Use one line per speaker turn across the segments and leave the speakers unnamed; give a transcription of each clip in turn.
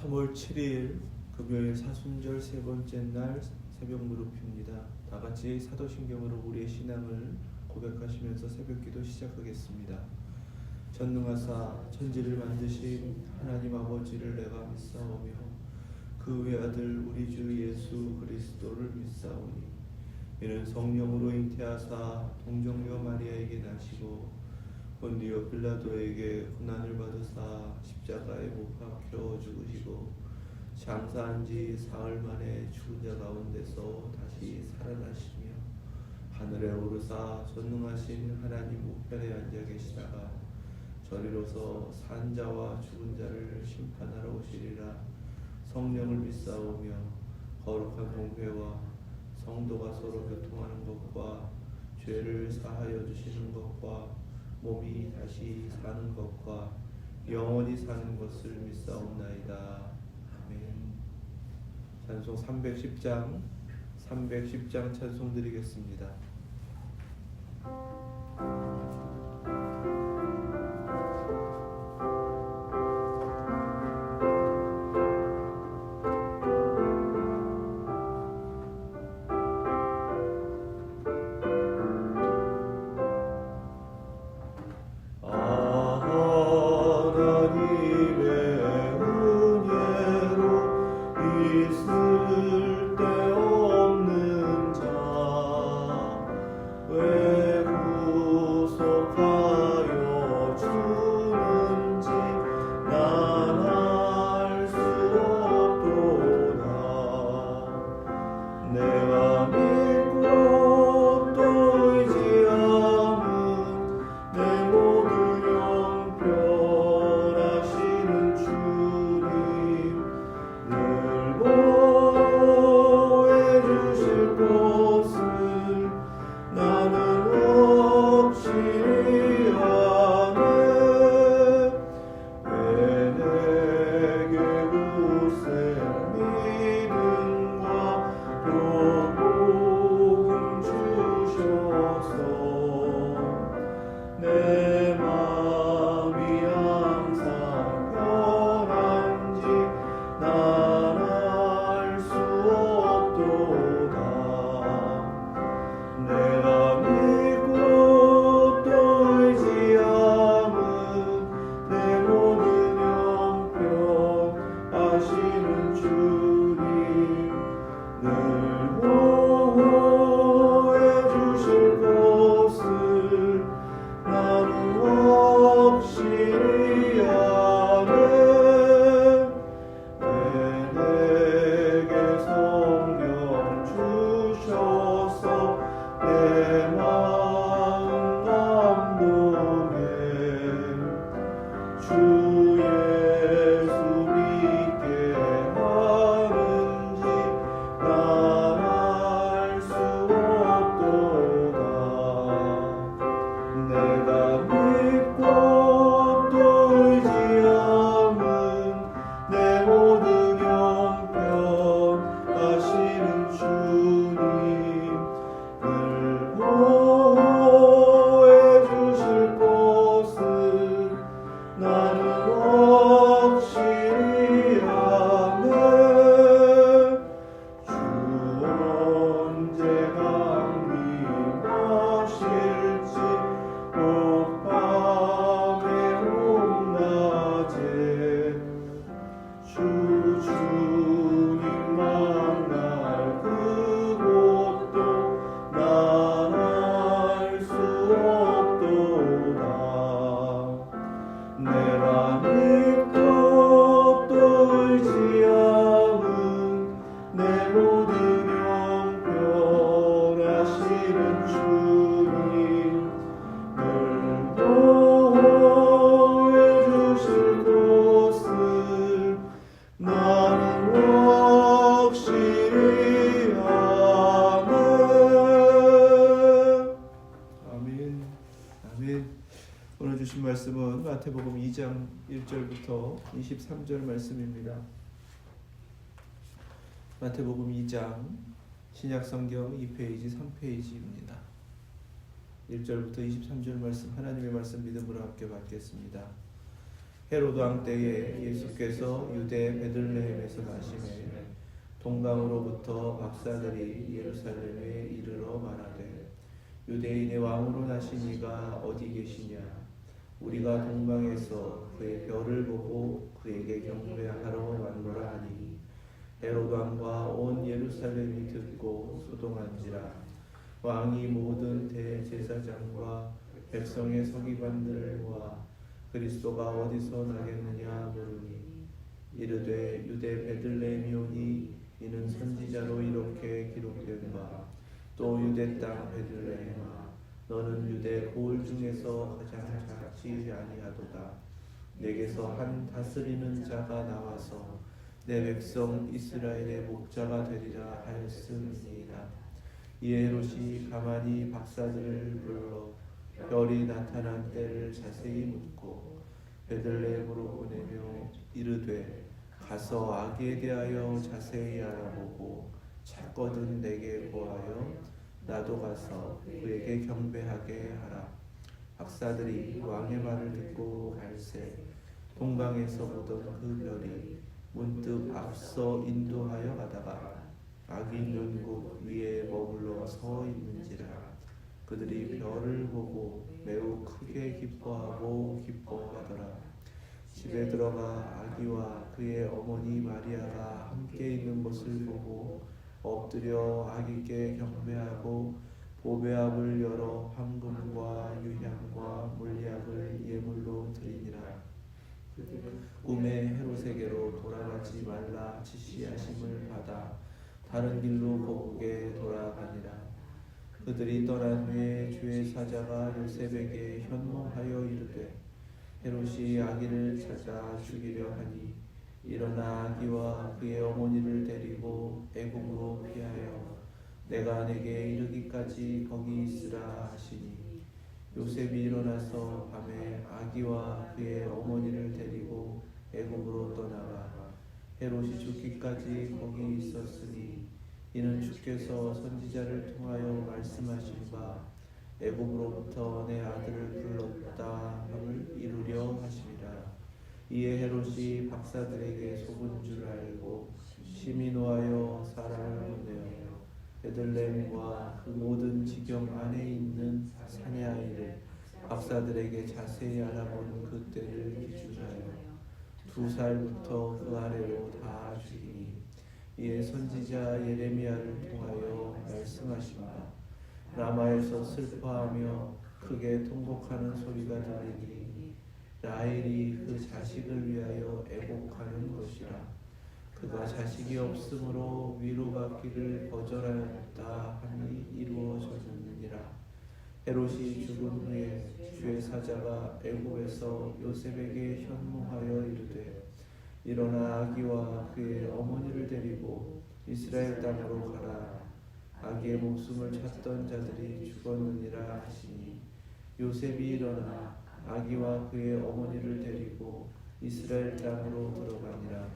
3월 7일 금요일 사순절 세 번째 날 새벽 무릎입니다. 다 같이 사도신경으로 우리의 신앙을 고백하시면서 새벽기도 시작하겠습니다. 전능하사 천지를 만드신 하나님 아버지를 내가 믿사오며 그 외아들 우리 주 예수 그리스도를 믿사오니 이는 성령으로 잉태하사 동정녀 마리아에게 나시고 본디오 빌라도에게 고난을 받으사 십자가에 못 박혀 죽으시고 장사한 지 사흘 만에 죽은 자 가운데서 다시 살아나시며 하늘에 오르사 전능하신 하나님 우편에 앉아 계시다가 저리로서 산 자와 죽은 자를 심판하러 오시리라. 성령을 믿사오며 거룩한 공회와 성도가 서로 교통하는 것과 죄를 사하여 주시는 것과 몸이 다시 사는 것과 영원히 사는 것을 믿사옵나이다. 아멘. 찬송 310장 찬송 드리겠습니다. 말씀은 마태복음 2장 1절부터 23절 말씀입니다. 마태복음 2장 신약성경 2페이지 3페이지입니다. 1절부터 23절 말씀 하나님의 말씀 믿음으로 함께 받겠습니다. 헤로드 왕 때에 예수께서 유대 베들레헴에서 나시매 동방으로부터 박사들이 예루살렘에 이르러 말하되 유대인의 왕으로 나신 이가 어디 계시냐? 우리가 동방에서 그의 별을 보고 그에게 경배하러 왔노라 하니 헤로드 왕과 온 예루살렘이 듣고 소동한지라. 왕이 모든 대제사장과 백성의 서기관들을 모아 그리스도가 어디서 나겠느냐 물으니 이르되 유대 베들레헴이오니 이는 선지자로 이렇게 기록된 바 또 유대 땅 베들레헴아 너는 유대 고을 중에서 가장 작지 아니하도다. 내게서 한 다스리는 자가 나와서 내 백성 이스라엘의 목자가 되리라 하였음이니이다. 이에 헤롯이 가만히 박사들을 불러 별이 나타난 때를 자세히 묻고 베들레헴으로 보내며 이르되 가서 아기에 대하여 자세히 알아보고 찾거든 내게 보하여 나도 가서 그에게 경배하게 하라. 박사들이 왕의 말을 듣고 갈새 동방에서 보던 그 별이 문득 앞서 인도하여 가다가 아기 있는 곳 위에 머물러 서 있는지라. 그들이 별을 보고 매우 크게 기뻐하고 기뻐하더라. 집에 들어가 아기와 그의 어머니 마리아가 함께 있는 것을 보고 엎드려 아기께 경배하고 보배압을 열어 황금과 유향과 물약을 예물로 드리니라. 꿈에 헤롯에게로 돌아가지 말라 지시하심을 받아 다른 길로 거국에 돌아가니라. 그들이 떠난 후에 주의 사자가 요셉에게 현몽하여 이르되 헤롯이 아기를 찾아 죽이려 하니 일어나 아기와 그의 어머니를 데리고 애굽으로 피하여 내가 내게 이르기까지 거기 있으라 하시니 요셉이 일어나서 밤에 아기와 그의 어머니를 데리고 애굽으로 떠나가 헤롯이 죽기까지 거기 있었으니 이는 주께서 선지자를 통하여 말씀하신 바 애굽으로부터 내 아들을 불렀다 함을 이루려 하심이라. 이에 헤롯이 박사들에게 속은 줄 알고 심히 노하여 사람을 보내어 베들레헴과 그 모든 지경 안에 있는 사내 아이를 박사들에게 자세히 알아보는 그때를 기준하여 2살부터 그 아래로 다 죽이니 이에 선지자 예레미야를 통하여 말씀하신 바 라마에서 슬퍼하며 크게 통곡하는 소리가 들리니 라헬이 그 자식을 위하여 애곡하는 것이라. 그가 자식이 없으므로 위로받기를 거절하였다 함이 이루어졌느니라. 헤롯이 죽은 후에 주의 사자가 애굽에서 요셉에게 현몽하여 이르되 일어나 아기와 그의 어머니를 데리고 이스라엘 땅으로 가라. 아기의 목숨을 찾던 자들이 죽었느니라 하시니 요셉이 일어나 아기와 그의 어머니를 데리고 이스라엘 땅으로 들어가니라.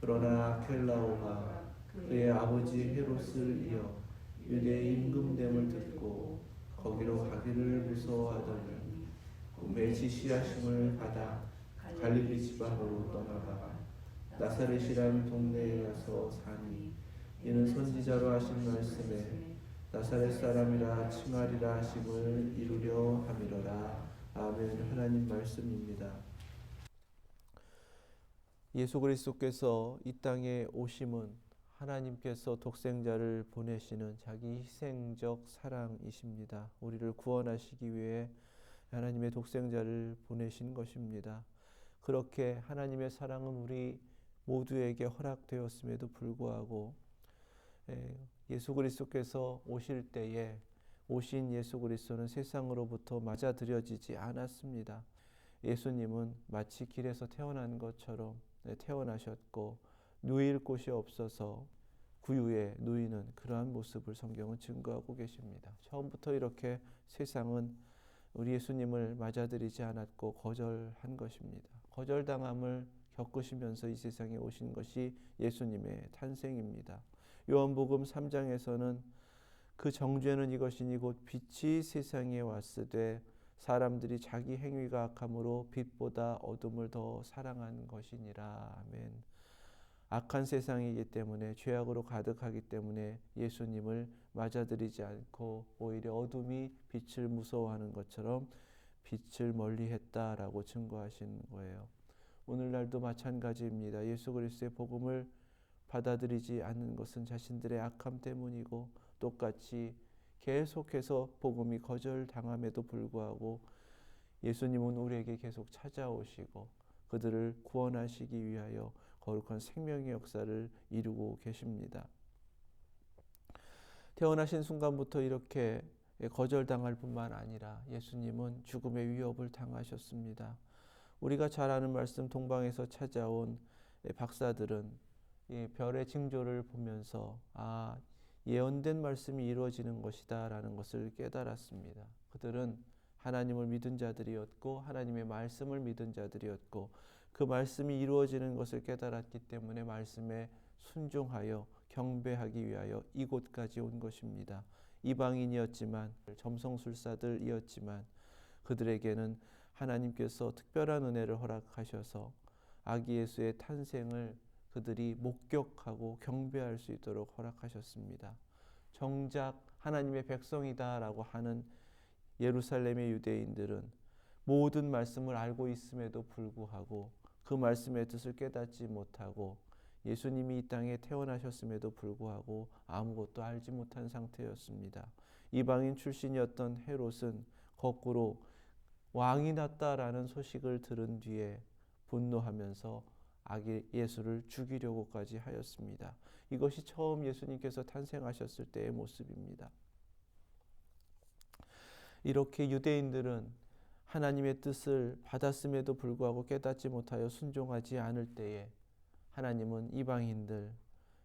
그러나 아켈라오가 그의 아버지 헤롯을 이어 유대의 임금됨을 듣고 거기로 가기를 무서워하더니 꿈에 지시하심을 받아 갈릴리 지방으로 떠나가 나사렛이라는 동네에 가서 사니 이는 선지자로 하신 말씀에 나사렛 사람이라 칭하리라 하심을 이루려 함이로라. 아멘. 하나님 말씀입니다. 예수 그리스도께서 이 땅에 오심은 하나님께서 독생자를 보내시는 자기 희생적 사랑이십니다. 우리를 구원하시기 위해 하나님의 독생자를 보내신 것입니다. 그렇게 하나님의 사랑은 우리 모두에게 허락되었음에도 불구하고 예수 그리스도께서 오실 때에 오신 예수 그리스도는 세상으로부터 맞아들여지지 않았습니다. 예수님은 마치 길에서 태어난 것처럼 태어나셨고 누일 곳이 없어서 구유에 누이는 그러한 모습을 성경은 증거하고 계십니다. 처음부터 이렇게 세상은 우리 예수님을 맞아들이지 않았고 거절한 것입니다. 거절당함을 겪으시면서 이 세상에 오신 것이 예수님의 탄생입니다. 요한복음 3장에서는 그 정죄는 이것이니 곧 빛이 세상에 왔으되 사람들이 자기 행위가 악함으로 빛보다 어둠을 더 사랑한 것이니라. 아멘. 악한 세상이기 때문에, 죄악으로 가득하기 때문에 예수님을 맞아들이지 않고 오히려 어둠이 빛을 무서워하는 것처럼 빛을 멀리했다라고 증거하신 거예요. 오늘날도 마찬가지입니다. 예수 그리스도의 복음을 받아들이지 않는 것은 자신들의 악함 때문이고, 똑같이 계속해서 복음이 거절당함에도 불구하고 예수님은 우리에게 계속 찾아오시고 그들을 구원하시기 위하여 거룩한 생명의 역사를 이루고 계십니다. 태어나신 순간부터 이렇게 거절당할 뿐만 아니라 예수님은 죽음의 위협을 당하셨습니다. 우리가 잘 아는 말씀, 동방에서 찾아온 박사들은 이 별의 징조를 보면서 예언된 말씀이 이루어지는 것이다 라는 것을 깨달았습니다. 그들은 하나님을 믿은 자들이었고 하나님의 말씀을 믿은 자들이었고 그 말씀이 이루어지는 것을 깨달았기 때문에 말씀에 순종하여 경배하기 위하여 이곳까지 온 것입니다. 이방인이었지만, 점성술사들이었지만 그들에게는 하나님께서 특별한 은혜를 허락하셔서 아기 예수의 탄생을 그들이 목격하고 경배할 수 있도록 허락하셨습니다. 정작 하나님의 백성이다라고 하는 예루살렘의 유대인들은 모든 말씀을 알고 있음에도 불구하고 그 말씀의 뜻을 깨닫지 못하고 예수님이 이 땅에 태어나셨음에도 불구하고 아무것도 알지 못한 상태였습니다. 이방인 출신이었던 헤롯은 거꾸로 왕이 났다라는 소식을 들은 뒤에 분노하면서 아기 예수를 죽이려고까지 하였습니다. 이것이 처음 예수님께서 탄생하셨을 때의 모습입니다. 이렇게 유대인들은 하나님의 뜻을 받았음에도 불구하고 깨닫지 못하여 순종하지 않을 때에 하나님은 이방인들,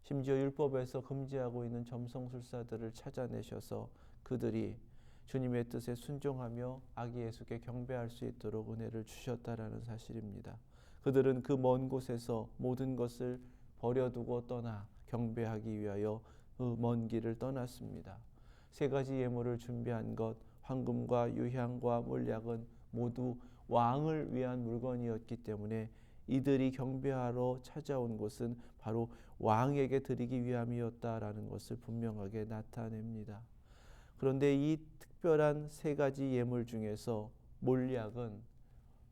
심지어 율법에서 금지하고 있는 점성술사들을 찾아내셔서 그들이 주님의 뜻에 순종하며 아기 예수께 경배할 수 있도록 은혜를 주셨다라는 사실입니다. 그들은 그 먼 곳에서 모든 것을 버려두고 떠나 경배하기 위하여 그 먼 길을 떠났습니다. 세 가지 예물을 준비한 것, 황금과 유향과 몰약은 모두 왕을 위한 물건이었기 때문에 이들이 경배하러 찾아온 곳은 바로 왕에게 드리기 위함이었다라는 것을 분명하게 나타냅니다. 그런데 이 특별한 세 가지 예물 중에서 몰약은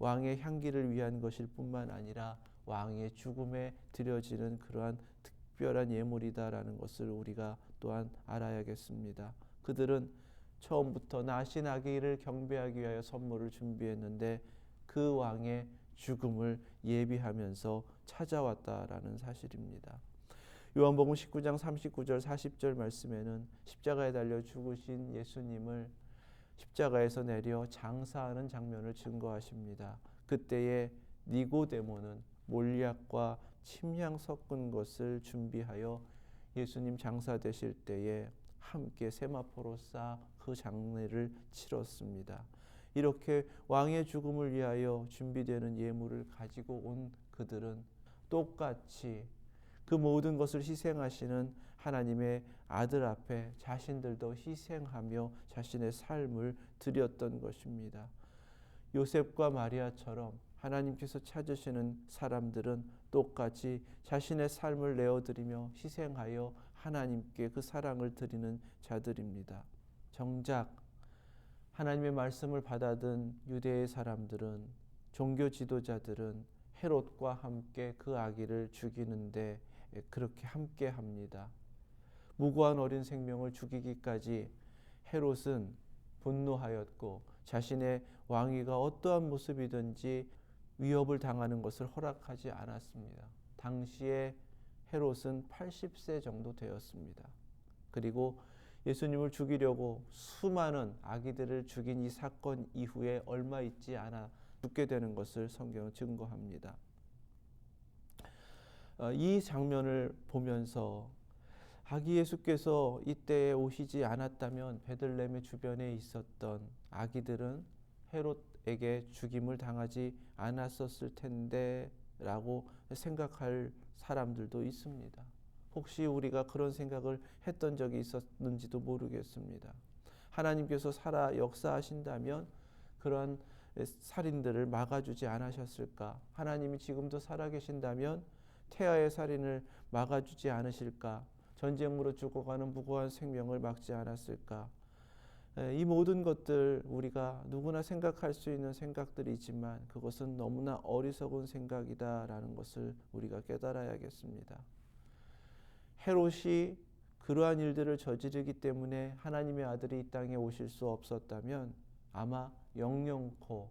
왕의 향기를 위한 것일 뿐만 아니라 왕의 죽음에 드려지는 그러한 특별한 예물이다라는 것을 우리가 또한 알아야겠습니다. 그들은 처음부터 나신 아기를 경배하기 위하여 선물을 준비했는데 그 왕의 죽음을 예비하면서 찾아왔다라는 사실입니다. 요한복음 19장 39절 40절 말씀에는 십자가에 달려 죽으신 예수님을 십자가에서 내려 장사하는 장면을 증거하십니다. 그때에 니고데모는 몰약과 침향 섞은 것을 준비하여 예수님 장사되실 때에 함께 세마포로 쌓아 그 장례를 치렀습니다. 이렇게 왕의 죽음을 위하여 준비되는 예물을 가지고 온 그들은 똑같이 그 모든 것을 희생하시는 하나님의 아들 앞에 자신들도 희생하며 자신의 삶을 드렸던 것입니다. 요셉과 마리아처럼 하나님께서 찾으시는 사람들은 똑같이 자신의 삶을 내어드리며 희생하여 하나님께 그 사랑을 드리는 자들입니다. 정작 하나님의 말씀을 받아든 유대의 사람들은, 종교 지도자들은 헤롯과 함께 그 아기를 죽이는데 그렇게 함께 합니다. 무고한 어린 생명을 죽이기까지 헤롯은 분노하였고 자신의 왕위가 어떠한 모습이든지 위협을 당하는 것을 허락하지 않았습니다. 당시에 헤롯은 80세 정도 되었습니다. 그리고 예수님을 죽이려고 수많은 아기들을 죽인 이 사건 이후에 얼마 있지 않아 죽게 되는 것을 성경은 증거합니다. 이 장면을 보면서 아기 예수께서 이때에 오시지 않았다면 베들레헴의 주변에 있었던 아기들은 헤롯에게 죽임을 당하지 않았었을 텐데 라고 생각할 사람들도 있습니다. 혹시 우리가 그런 생각을 했던 적이 있었는지도 모르겠습니다. 하나님께서 살아 역사하신다면 그러한 살인들을 막아주지 않으셨을까? 하나님이 지금도 살아계신다면 태아의 살인을 막아주지 않으실까? 전쟁으로 죽어가는 무고한 생명을 막지 않았을까? 이 모든 것들 우리가 누구나 생각할 수 있는 생각들이지만 그것은 너무나 어리석은 생각이다라는 것을 우리가 깨달아야겠습니다. 헤롯이 그러한 일들을 저지르기 때문에 하나님의 아들이 이 땅에 오실 수 없었다면 아마 영영코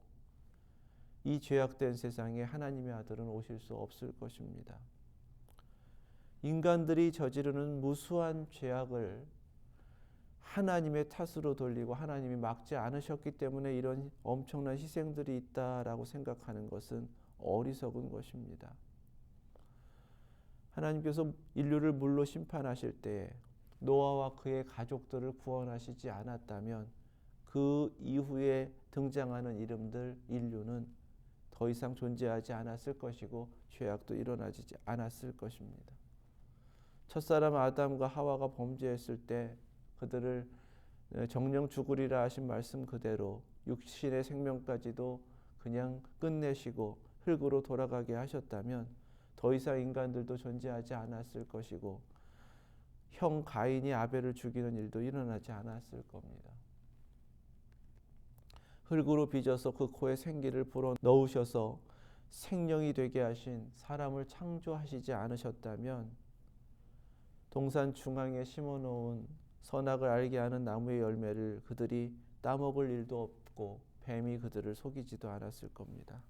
이 죄악된 세상에 하나님의 아들은 오실 수 없을 것입니다. 인간들이 저지르는 무수한 죄악을 하나님의 탓으로 돌리고 하나님이 막지 않으셨기 때문에 이런 엄청난 희생들이 있다라고 생각하는 것은 어리석은 것입니다. 하나님께서 인류를 물로 심판하실 때에 노아와 그의 가족들을 구원하시지 않았다면 그 이후에 등장하는 이름들 인류는 더 이상 존재하지 않았을 것이고 죄악도 일어나지 않았을 것입니다. 첫사람 아담과 하와가 범죄했을 때 그들을 정령 죽으리라 하신 말씀 그대로 육신의 생명까지도 그냥 끝내시고 흙으로 돌아가게 하셨다면 더 이상 인간들도 존재하지 않았을 것이고 형 가인이 아벨을 죽이는 일도 일어나지 않았을 겁니다. 흙으로 빚어서 그 코에 생기를 불어 넣으셔서 생명이 되게 하신 사람을 창조하시지 않으셨다면 동산 중앙에 심어놓은 선악을 알게 하는 나무의 열매를 그들이 따먹을 일도 없고 뱀이 그들을 속이지도 않았을 겁니다.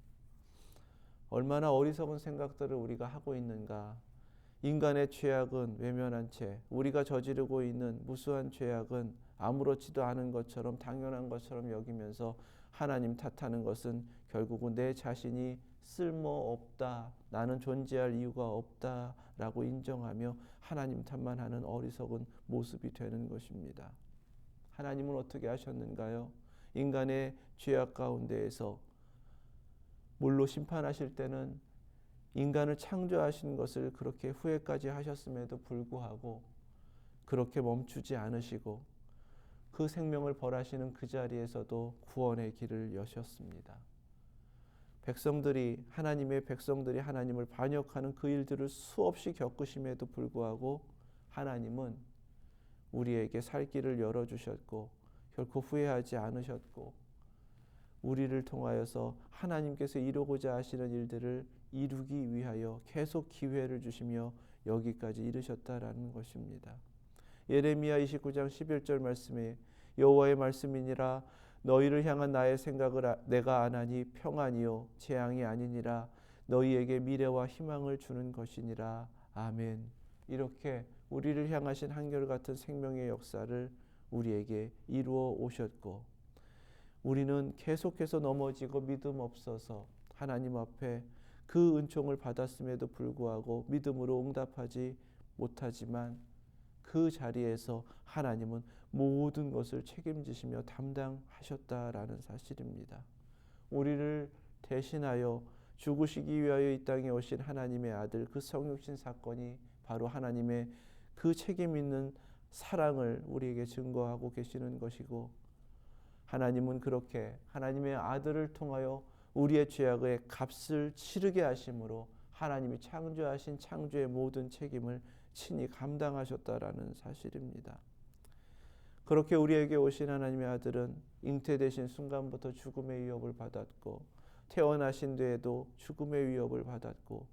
얼마나 어리석은 생각들을 우리가 하고 있는가. 인간의 죄악은 외면한 채 우리가 저지르고 있는 무수한 죄악은 아무렇지도 않은 것처럼 당연한 것처럼 여기면서 하나님 탓하는 것은 결국은 내 자신이 쓸모없다, 나는 존재할 이유가 없다라고 인정하며 하나님 탓만 하는 어리석은 모습이 되는 것입니다. 하나님은 어떻게 하셨는가요? 인간의 죄악 가운데에서 물로 심판하실 때는 인간을 창조하신 것을 그렇게 후회까지 하셨음에도 불구하고 그렇게 멈추지 않으시고 그 생명을 벌하시는 그 자리에서도 구원의 길을 여셨습니다. 하나님의 백성들이 하나님을 반역하는 그 일들을 수없이 겪으심에도 불구하고 하나님은 우리에게 살 길을 열어주셨고 결코 후회하지 않으셨고 우리를 통하여서 하나님께서 이루고자 하시는 일들을 이루기 위하여 계속 기회를 주시며 여기까지 이르셨다라는 것입니다. 예레미야 29장 11절 말씀에 여호와의 말씀이니라 너희를 향한 나의 생각을 내가 아나니 평안이요 재앙이 아니니라 너희에게 미래와 희망을 주는 것이니라. 아멘. 이렇게 우리를 향하신 한결같은 생명의 역사를 우리에게 이루어 오셨고 우리는 계속해서 넘어지고 믿음 없어서 하나님 앞에 그 은총을 받았음에도 불구하고 믿음으로 응답하지 못하지만 그 자리에서 하나님은 모든 것을 책임지시며 담당하셨다라는 사실입니다. 우리를 대신하여 죽으시기 위하여 이 땅에 오신 하나님의 아들 그 성육신 사건이 바로 하나님의 그 책임 있는 사랑을 우리에게 증거하고 계시는 것이고 하나님은 그렇게 하나님의 아들을 통하여 우리의 죄악의 값을 치르게 하심으로 하나님이 창조하신 창조의 모든 책임을 친히 감당하셨다라는 사실입니다. 그렇게 우리에게 오신 하나님의 아들은 잉태되신 순간부터 죽음의 위협을 받았고 태어나신 뒤에도 죽음의 위협을 받았고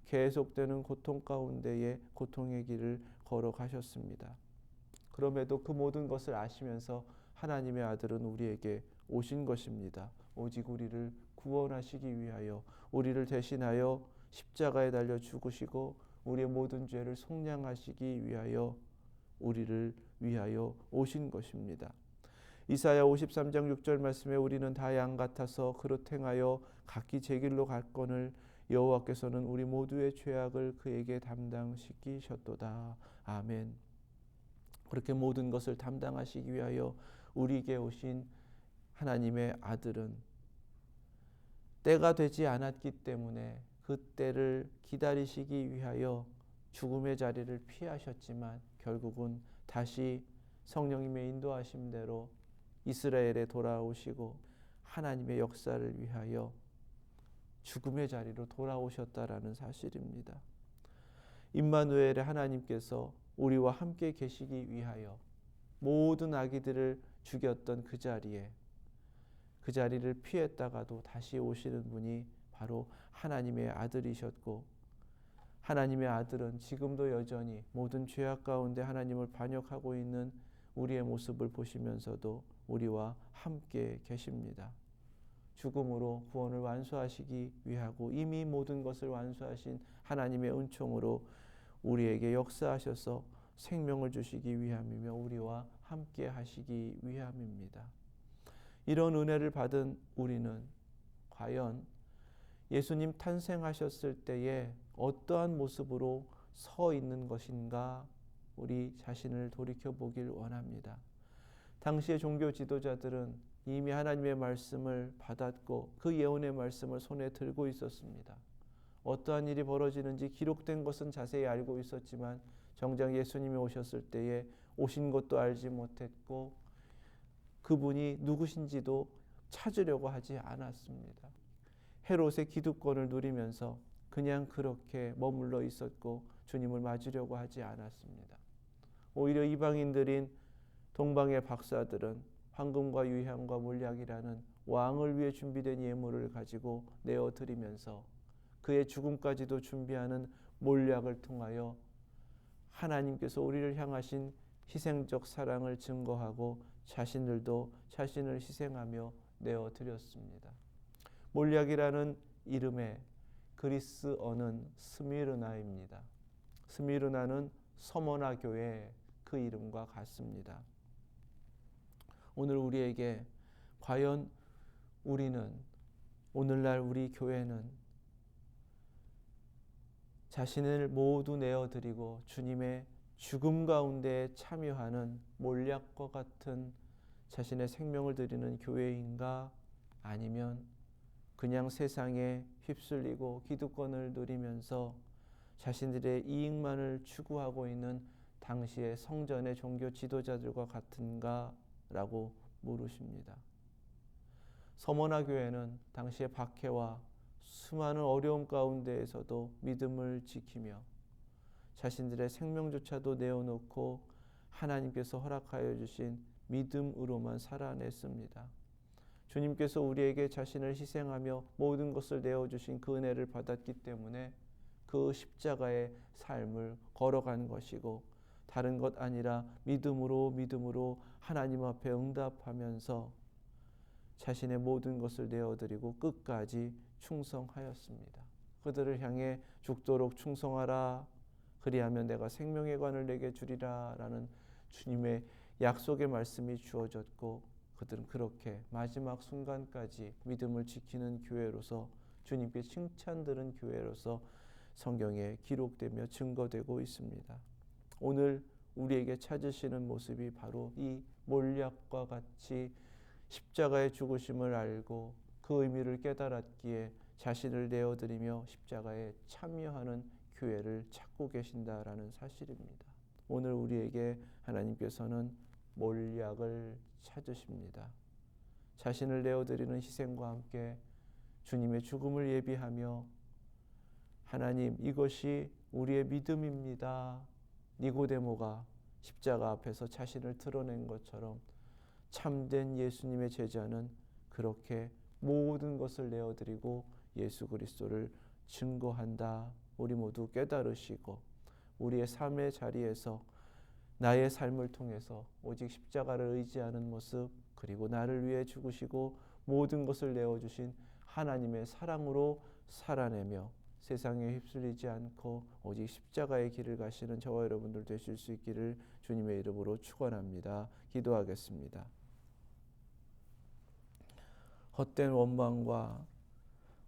계속되는 고통 가운데에 고통의 길을 걸어가셨습니다. 그럼에도 그 모든 것을 아시면서 하나님의 아들은 우리에게 오신 것입니다. 오직 우리를 구원하시기 위하여 우리를 대신하여 십자가에 달려 죽으시고 우리의 모든 죄를 속량하시기 위하여 우리를 위하여 오신 것입니다. 이사야 53장 6절 말씀에 우리는 다 양 같아서 그릇 행하여 각기 제 길로 갔거늘 여호와께서는 우리 모두의 죄악을 그에게 담당시키셨도다. 아멘. 그렇게 모든 것을 담당하시기 위하여 우리에게 오신 하나님의 아들은 때가 되지 않았기 때문에 그 때를 기다리시기 위하여 죽음의 자리를 피하셨지만 결국은 다시 성령님의 인도하심대로 이스라엘에 돌아오시고 하나님의 역사를 위하여 죽음의 자리로 돌아오셨다라는 사실입니다. 임마누엘의 하나님께서 우리와 함께 계시기 위하여 모든 아기들을 죽였던 그 자리를 피했다가도 다시 오시는 분이 바로 하나님의 아들이셨고, 하나님의 아들은 지금도 여전히 모든 죄악 가운데 하나님을 반역하고 있는 우리의 모습을 보시면서도 우리와 함께 계십니다. 죽음으로 구원을 완수하시기 위하고 이미 모든 것을 완수하신 하나님의 은총으로 우리에게 역사하셔서 생명을 주시기 위함이며 우리와 함께 하시기 위함입니다. 이런 은혜를 받은 우리는 과연 예수님 탄생하셨을 때에 어떠한 모습으로 서 있는 것인가 우리 자신을 돌이켜보길 원합니다. 당시의 종교 지도자들은 이미 하나님의 말씀을 받았고 그 예언의 말씀을 손에 들고 있었습니다. 어떠한 일이 벌어지는지 기록된 것은 자세히 알고 있었지만 정작 예수님이 오셨을 때에 오신 것도 알지 못했고 그분이 누구신지도 찾으려고 하지 않았습니다. 헤롯의 기득권을 누리면서 그냥 그렇게 머물러 있었고 주님을 맞으려고 하지 않았습니다. 오히려 이방인들인 동방의 박사들은 황금과 유향과 몰약이라는 왕을 위해 준비된 예물을 가지고 내어드리면서 그의 죽음까지도 준비하는 몰약을 통하여 하나님께서 우리를 향하신 희생적 사랑을 증거하고 자신들도 자신을 희생하며 내어드렸습니다. 몰약이라는 이름의 그리스어는 스미르나입니다. 스미르나는 서머나 교회 그 이름과 같습니다. 오늘 우리에게 과연 우리는 오늘날 우리 교회는 자신을 모두 내어드리고 주님의 죽음 가운데 참여하는 몰약과 같은 자신의 생명을 드리는 교회인가 아니면 그냥 세상에 휩쓸리고 기득권을 누리면서 자신들의 이익만을 추구하고 있는 당시의 성전의 종교 지도자들과 같은가 라고 물으십니다. 서머나 교회는 당시의 박해와 수많은 어려움 가운데에서도 믿음을 지키며 자신들의 생명조차도 내어놓고 하나님께서 허락하여 주신 믿음으로만 살아냈습니다. 주님께서 우리에게 자신을 희생하며 모든 것을 내어주신 그 은혜를 받았기 때문에 그 십자가의 삶을 걸어간 것이고 다른 것 아니라 믿음으로 하나님 앞에 응답하면서 자신의 모든 것을 내어드리고 끝까지 충성하였습니다. 그들을 향해 죽도록 충성하라 그리하면 내가 생명의 관을 내게 주리라 라는 주님의 약속의 말씀이 주어졌고 그들은 그렇게 마지막 순간까지 믿음을 지키는 교회로서 주님께 칭찬 들은 교회로서 성경에 기록되며 증거되고 있습니다. 오늘 우리에게 찾으시는 모습이 바로 이 몰약과 같이 십자가의 죽으심을 알고 그 의미를 깨달았기에 자신을 내어드리며 십자가에 참여하는 교회를 찾고 계신다라는 사실입니다. 오늘 우리에게 하나님께서는 몰약을 찾으십니다. 자신을 내어드리는 희생과 함께 주님의 죽음을 예비하며 하나님 이것이 우리의 믿음입니다. 니고데모가 십자가 앞에서 자신을 드러낸 것처럼 참된 예수님의 제자는 그렇게 모든 것을 내어드리고 예수 그리스도를 증거한다. 우리 모두 깨달으시고 우리의 삶의 자리에서 나의 삶을 통해서 오직 십자가를 의지하는 모습 그리고 나를 위해 죽으시고 모든 것을 내어주신 하나님의 사랑으로 살아내며 세상에 휩쓸리지 않고 오직 십자가의 길을 가시는 저와 여러분들 되실 수 있기를 주님의 이름으로 축원합니다. 기도하겠습니다. 헛된 원망과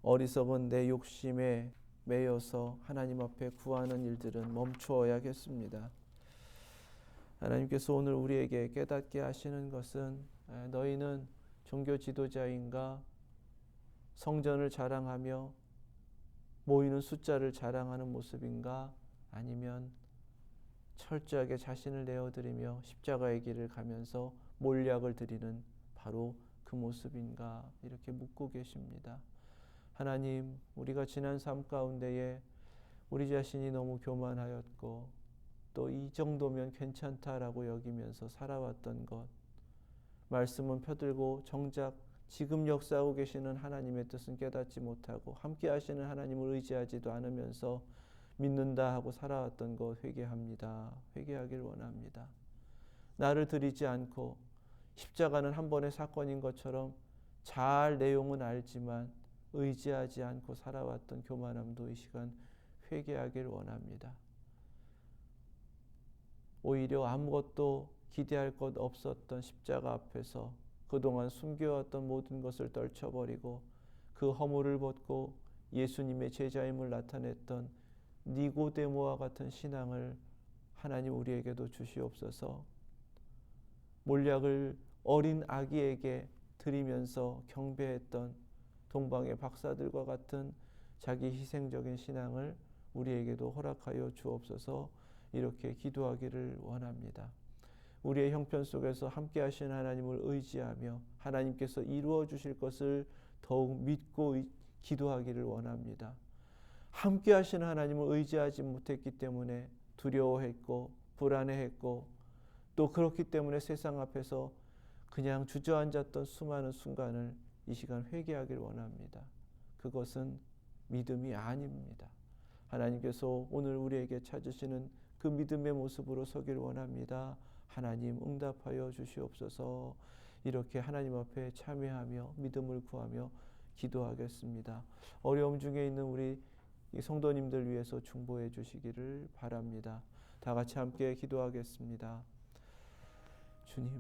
어리석은 내 욕심에 매여서 하나님 앞에 구하는 일들은 멈추어야겠습니다. 하나님께서 오늘 우리에게 깨닫게 하시는 것은 너희는 종교 지도자인가 성전을 자랑하며 모이는 숫자를 자랑하는 모습인가 아니면 철저하게 자신을 내어드리며 십자가의 길을 가면서 몰약을 드리는 바로 그 모습인가 이렇게 묻고 계십니다. 하나님, 우리가 지난 삶 가운데에 우리 자신이 너무 교만하였고 또 이 정도면 괜찮다라고 여기면서 살아왔던 것, 말씀은 펴들고 정작 지금 역사하고 계시는 하나님의 뜻은 깨닫지 못하고 함께 하시는 하나님을 의지하지도 않으면서 믿는다 하고 살아왔던 것 회개합니다. 회개하길 원합니다. 나를 드리지 않고 십자가는 한 번의 사건인 것처럼 잘 내용은 알지만 의지하지 않고 살아왔던 교만함도 이 시간 회개하길 원합니다. 오히려 아무것도 기대할 것 없었던 십자가 앞에서 그동안 숨겨왔던 모든 것을 떨쳐버리고 그 허물을 벗고 예수님의 제자임을 나타냈던 니고데모와 같은 신앙을 하나님 우리에게도 주시옵소서. 몰약을 어린 아기에게 드리면서 경배했던 동방의 박사들과 같은 자기 희생적인 신앙을 우리에게도 허락하여 주옵소서. 이렇게 기도하기를 원합니다. 우리의 형편 속에서 함께 하시는 하나님을 의지하며 하나님께서 이루어 주실 것을 더욱 믿고 기도하기를 원합니다. 함께 하시는 하나님을 의지하지 못했기 때문에 두려워했고 불안해했고 또 그렇기 때문에 세상 앞에서 그냥 주저앉았던 수많은 순간을 이 시간 회개하기를 원합니다. 그것은 믿음이 아닙니다. 하나님께서 오늘 우리에게 찾으시는 그 믿음의 모습으로 서길 원합니다. 하나님 응답하여 주시옵소서. 이렇게 하나님 앞에 참회하며 믿음을 구하며 기도하겠습니다. 어려움 중에 있는 우리 성도님들 위해서 중보해 주시기를 바랍니다. 다 같이 함께 기도하겠습니다. 주님,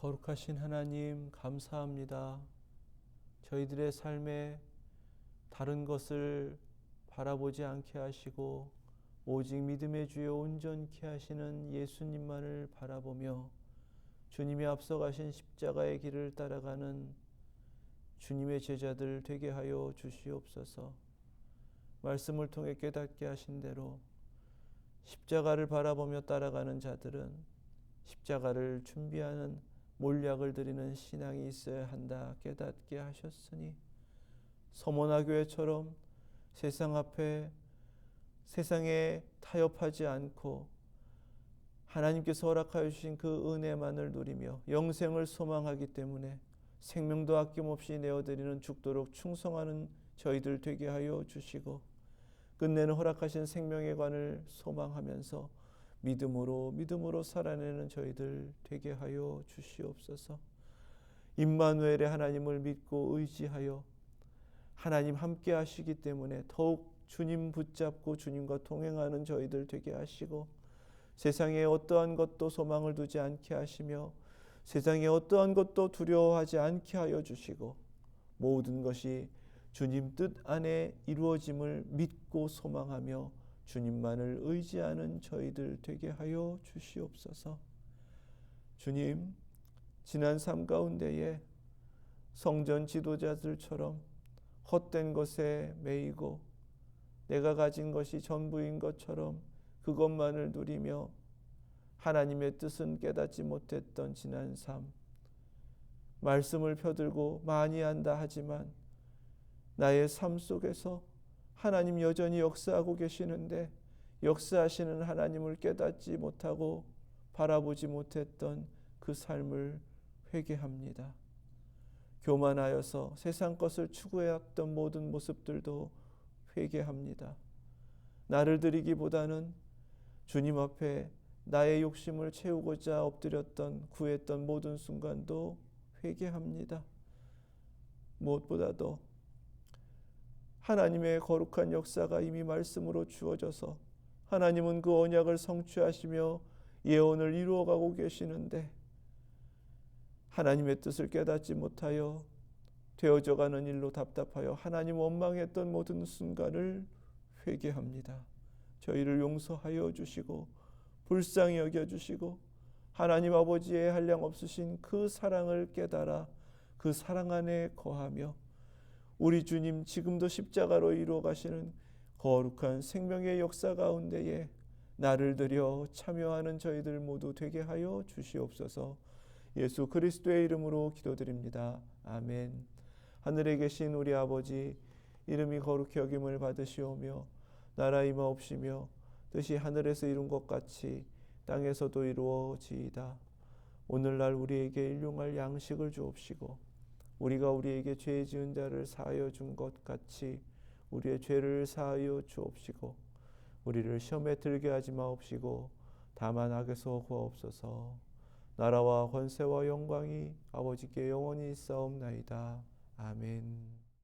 거룩하신 하나님 감사합니다. 저희들의 삶에 다른 것을 바라보지 않게 하시고 오직 믿음의 주요 온전케 하시는 예수님만을 바라보며 주님이 앞서가신 십자가의 길을 따라가는 주님의 제자들 되게 하여 주시옵소서. 말씀을 통해 깨닫게 하신 대로 십자가를 바라보며 따라가는 자들은 십자가를 준비하는 몰약을 드리는 신앙이 있어야 한다 깨닫게 하셨으니 서머나 교회처럼 세상 앞에 세상에 타협하지 않고 하나님께서 허락하여 주신 그 은혜만을 누리며 영생을 소망하기 때문에 생명도 아낌없이 내어드리는 죽도록 충성하는 저희들 되게 하여 주시고 끝내는 허락하신 생명의 관을 소망하면서 믿음으로 살아내는 저희들 되게 하여 주시옵소서. 임마누엘의 하나님을 믿고 의지하여 하나님 함께 하시기 때문에 더욱 주님 붙잡고 주님과 동행하는 저희들 되게 하시고 세상에 어떠한 것도 소망을 두지 않게 하시며 세상에 어떠한 것도 두려워하지 않게 하여 주시고 모든 것이 주님 뜻 안에 이루어짐을 믿고 소망하며 주님만을 의지하는 저희들 되게 하여 주시옵소서. 주님, 지난 삶 가운데에 성전 지도자들처럼 헛된 것에 매이고 내가 가진 것이 전부인 것처럼 그것만을 누리며 하나님의 뜻은 깨닫지 못했던 지난 삶, 말씀을 펴들고 많이 한다 하지만 나의 삶 속에서 하나님 여전히 역사하고 계시는데 역사하시는 하나님을 깨닫지 못하고 바라보지 못했던 그 삶을 회개합니다. 교만하여서 세상 것을 추구해왔던 모든 모습들도 회개합니다. 나를 드리기보다는 주님 앞에 나의 욕심을 채우고자 엎드렸던 구했던 모든 순간도 회개합니다. 무엇보다도 하나님의 거룩한 역사가 이미 말씀으로 주어져서 하나님은 그 언약을 성취하시며 예언을 이루어가고 계시는데 하나님의 뜻을 깨닫지 못하여 되어져가는 일로 답답하여 하나님 원망했던 모든 순간을 회개합니다. 저희를 용서하여 주시고 불쌍히 여겨주시고 하나님 아버지의 한량없으신 그 사랑을 깨달아 그 사랑 안에 거하며 우리 주님 지금도 십자가로 이루어 가시는 거룩한 생명의 역사 가운데에 나를 들여 참여하는 저희들 모두 되게 하여 주시옵소서. 예수 그리스도의 이름으로 기도드립니다. 아멘. 하늘에 계신 우리 아버지, 이름이 거룩히 여김을 받으시오며 나라 임하옵시며 뜻이 하늘에서 이룬 것 같이 땅에서도 이루어지이다. 오늘날 우리에게 일용할 양식을 주옵시고 우리가 우리에게 죄 지은 자를 사하여 준 것 같이 우리의 죄를 사하여 주옵시고 우리를 시험에 들게 하지 마옵시고 다만 악에서 구하옵소서. 나라와 권세와 영광이 아버지께 영원히 있사옵나이다. 아멘.